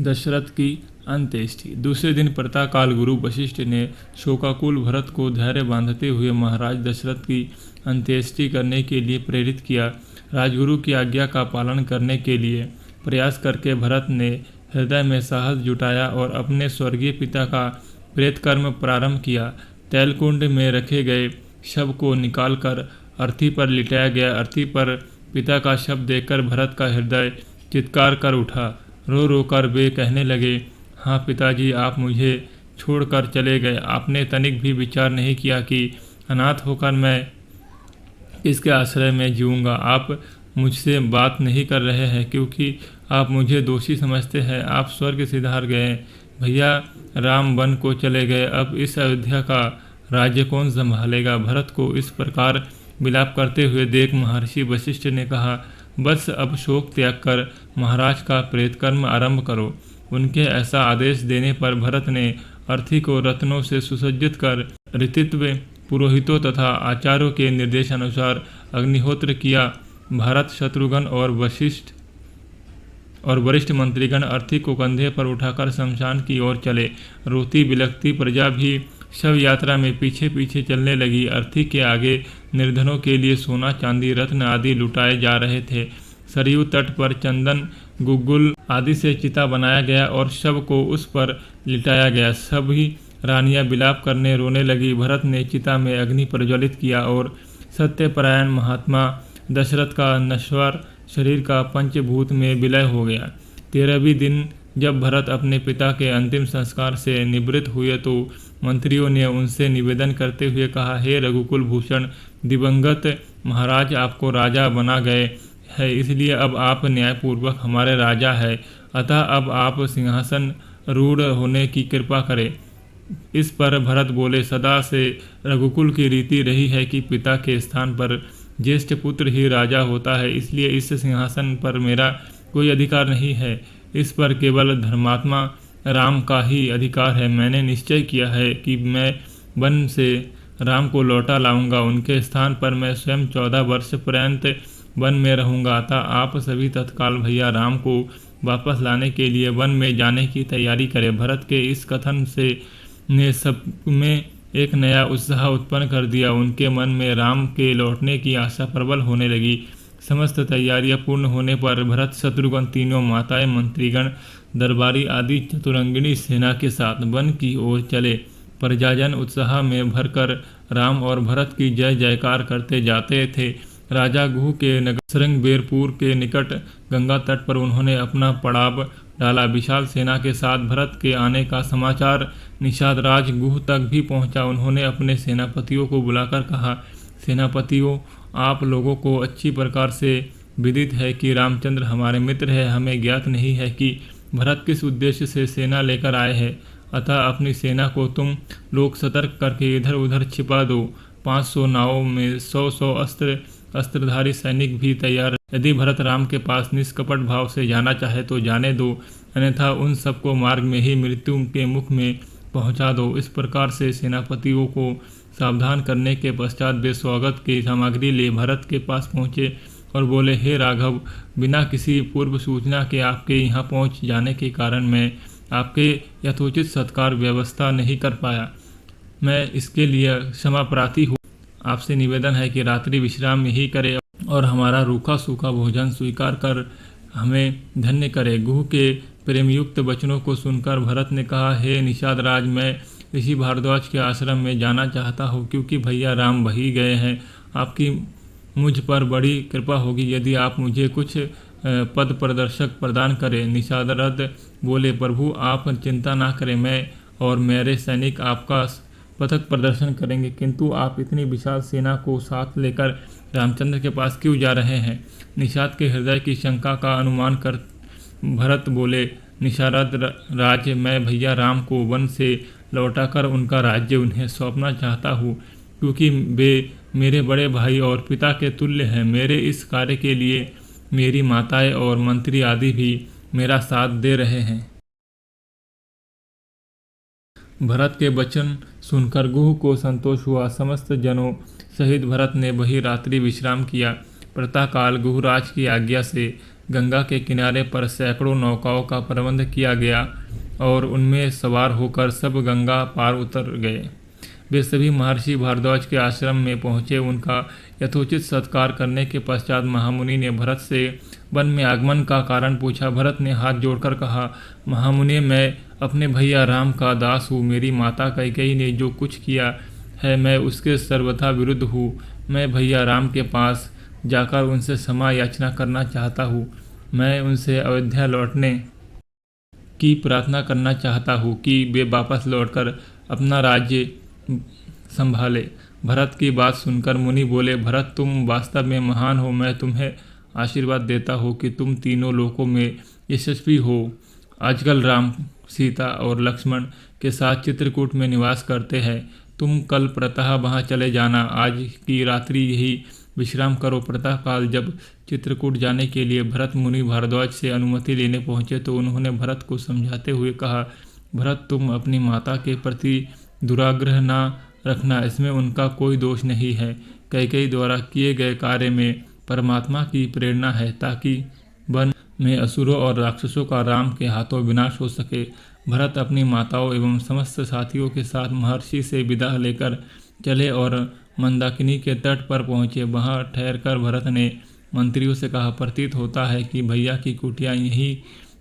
दशरथ की अंत्येष्टि। दूसरे दिन प्रातःकाल गुरु वशिष्ठ ने शोकाकुल भरत को धैर्य बांधते हुए महाराज दशरथ की अंत्येष्टि करने के लिए प्रेरित किया। राजगुरु की आज्ञा का पालन करने के लिए प्रयास करके भरत ने हृदय में साहस जुटाया और अपने स्वर्गीय पिता का प्रेत कर्म प्रारंभ किया। तैलकुंड में रखे गए शव को निकालकर अर्थी पर लिटाया गया। अर्थी पर पिता का शव देखकर भरत का हृदय चित्कार कर उठा। रो रो कर वे कहने लगे, हाँ पिताजी, आप मुझे छोड़कर चले गए। आपने तनिक भी विचार नहीं किया कि अनाथ होकर मैं किसके आश्रय में जीऊँगा। आप मुझसे बात नहीं कर रहे हैं क्योंकि आप मुझे दोषी समझते हैं। आप स्वर्ग सिधार गए, भैया राम वन को चले गए। अब इस अयोध्या का राज्य कौन संभालेगा। भरत को इस प्रकार विलाप करते हुए देख महर्षि वशिष्ठ ने कहा, बस अब शोक त्याग कर महाराज का प्रेत कर्म आरंभ करो। उनके ऐसा आदेश देने पर भरत ने अर्थी को रत्नों से सुसज्जित कर ऋतित्व पुरोहितों तथा आचार्यों के निर्देशानुसार अग्निहोत्र किया। भारत, शत्रुघ्न और वरिष्ठ मंत्रीगण अर्थी को कंधे पर उठाकर शमशान की ओर चले। रोती बिलखती प्रजा भी शव यात्रा में पीछे पीछे चलने लगी। अर्थी के आगे निर्धनों के लिए सोना, चांदी, रत्न आदि लुटाए जा रहे थे। सरयू तट पर चंदन, गुग्गुल आदि से चिता बनाया गया और शव को उस पर लिटाया गया। सभी रानियां विलाप करने रोने लगी। भरत ने चिता में अग्नि प्रज्वलित किया और सत्यपरायण महात्मा दशरथ का नश्वर शरीर का पंचभूत में विलय हो गया। 13वें दिन जब भरत अपने पिता के अंतिम संस्कार से निवृत्त हुए तो मंत्रियों ने उनसे निवेदन करते हुए कहा, हे रघुकुल भूषण, दिवंगत महाराज आपको राजा बना गए है, इसलिए अब आप न्यायपूर्वक हमारे राजा है। अतः अब आप सिंहासन रूढ़ होने की कृपा करें। इस पर भरत बोले, सदा से रघुकुल की रीति रही है कि पिता के स्थान पर ज्येष्ठ पुत्र ही राजा होता है, इसलिए इस सिंहासन पर मेरा कोई अधिकार नहीं है। इस पर केवल धर्मात्मा राम का ही अधिकार है। मैंने निश्चय किया है कि मैं वन से राम को लौटा लाऊंगा। उनके स्थान पर मैं स्वयं 14 वर्ष पर्यंत वन में रहूंगा। अतः आप सभी तत्काल भैया राम को वापस लाने के लिए वन में जाने की तैयारी करें। भरत के इस कथन से ने सब में एक नया उत्साह उत्पन्न कर दिया। उनके मन में राम के लौटने की आशा प्रबल होने लगी। समस्त तैयारियां पूर्ण होने पर भरत, शत्रुघ्न, तीनों माताएं, मंत्रीगण, दरबारी आदि चतुरंगिणी सेना के साथ वन की ओर चले। प्रजाजन उत्साह में भरकर राम और भरत की जय जयकार करते जाते थे। राजा गुह के नगर श्रृंगबेरपुर के निकट गंगा तट पर उन्होंने अपना पड़ाव डाला। विशाल सेना के साथ भरत के आने का समाचार निषाद राज गुह तक भी पहुंचा। उन्होंने अपने सेनापतियों को बुलाकर कहा, सेनापतियों, आप लोगों को अच्छी प्रकार से विदित है कि रामचंद्र हमारे मित्र है। हमें ज्ञात नहीं है कि भरत किस उद्देश्य से सेना लेकर आए हैं। अतः अपनी सेना को तुम लोग सतर्क करके इधर उधर छिपा दो। 500 नावों में 100 अस्त्रधारी सैनिक भी तैयार। यदि भरत राम के पास निष्कपट भाव से जाना चाहे तो जाने दो, अन्यथा उन सबको मार्ग में ही मृत्यु के मुख में पहुंचा दो। इस प्रकार से सेनापतियों को सावधान करने के पश्चात वे स्वागत की सामग्री ले भरत के पास पहुंचे और बोले, हे राघव, बिना किसी पूर्व सूचना के आपके यहाँ पहुंच जाने के कारण मैं आपके यथोचित सत्कार व्यवस्था नहीं कर पाया। मैं इसके लिए क्षमा प्रार्थी हूँ। आपसे निवेदन है कि रात्रि विश्राम यही करे और हमारा रूखा सूखा भोजन स्वीकार कर हमें धन्य करे। गुह के प्रेमयुक्त वचनों को सुनकर भरत ने कहा, हे निषाद राज, मैं ऋषि भारद्वाज के आश्रम में जाना चाहता हूँ क्योंकि भैया राम वही गए हैं। आपकी मुझ पर बड़ी कृपा होगी यदि आप मुझे कुछ पद प्रदर्शक प्रदान करें। निषादरथ बोले, प्रभु आप चिंता ना करें, मैं और मेरे सैनिक आपका पथक प्रदर्शन करेंगे, किंतु आप इतनी विशाल सेना को साथ लेकर रामचंद्र के पास क्यों जा रहे हैं। निषाद के हृदय की शंका का अनुमान कर भरत बोले, निषाद राज, मैं भैया राम को वन से लौटाकर उनका राज्य उन्हें सौंपना चाहता हूँ क्योंकि वे मेरे बड़े भाई और पिता के तुल्य हैं। मेरे इस कार्य के लिए मेरी माताएं और मंत्री आदि भी मेरा साथ दे रहे हैं। भरत के वचन सुनकर गुह को संतोष हुआ। समस्त जनों सहित भरत ने वही रात्रि विश्राम किया। प्रातःकाल गुहराज की आज्ञा से गंगा के किनारे पर सैकड़ों नौकाओं का प्रबंध किया गया और उनमें सवार होकर सब गंगा पार उतर गए। वे सभी महर्षि भारद्वाज के आश्रम में पहुँचे। उनका यथोचित सत्कार करने के पश्चात महामुनि ने भरत से वन में आगमन का कारण पूछा। भरत ने हाथ जोड़कर कहा, महामुनि, मैं अपने भैया राम का दास हूँ। मेरी माता कैकेयी ने जो कुछ किया है मैं उसके सर्वथा विरुद्ध हूँ। मैं भैया राम के पास जाकर उनसे क्षमा याचना करना चाहता हूँ। मैं उनसे अयोध्या लौटने की प्रार्थना करना चाहता हूँ कि वे वापस लौटकर अपना राज्य संभाले। भरत की बात सुनकर मुनि बोले, भरत, तुम वास्तव में महान हो। मैं तुम्हें आशीर्वाद देता हूँ कि तुम तीनों लोकों में यशस्वी हो। आजकल राम, सीता और लक्ष्मण के साथ चित्रकूट में निवास करते हैं। तुम कल प्रातः वहाँ चले जाना। आज की रात्रि यही विश्राम करो। प्रातःकाल जब चित्रकूट जाने के लिए भरत मुनि भारद्वाज से अनुमति लेने पहुँचे तो उन्होंने भरत को समझाते हुए कहा, भरत, तुम अपनी माता के प्रति दुराग्रह न रखना। इसमें उनका कोई दोष नहीं है। कैकेयी द्वारा किए गए कार्य में परमात्मा की प्रेरणा है ताकि वन में असुरों और राक्षसों का राम के हाथों विनाश हो सके। भरत अपनी माताओं एवं समस्त साथियों के साथ महर्षि से विदा लेकर चले और मंदाकिनी के तट पर पहुँचे। वहाँ ठहरकर भरत ने मंत्रियों से कहा, प्रतीत होता है कि भैया की कुटिया यहीं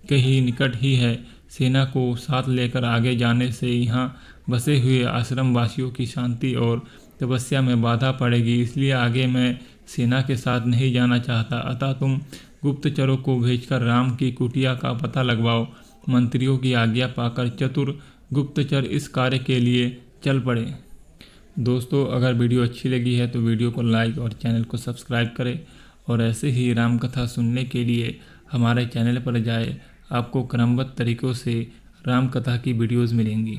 कहीं निकट ही है। सेना को साथ लेकर आगे जाने से यहाँ बसे हुए आश्रम वासियों की शांति और तपस्या में बाधा पड़ेगी, इसलिए आगे मैं सेना के साथ नहीं जाना चाहता। अतः तुम गुप्तचरों को भेजकर राम की कुटिया का पता लगवाओ। मंत्रियों की आज्ञा पाकर चतुर गुप्तचर इस कार्य के लिए चल पड़े। दोस्तों, अगर वीडियो अच्छी लगी है तो वीडियो को लाइक और चैनल को सब्सक्राइब करें और ऐसे ही राम कथा सुनने के लिए हमारे चैनल पर जाए। आपको क्रमबद्ध तरीक़ों से राम कथा की वीडियोज़ मिलेंगी।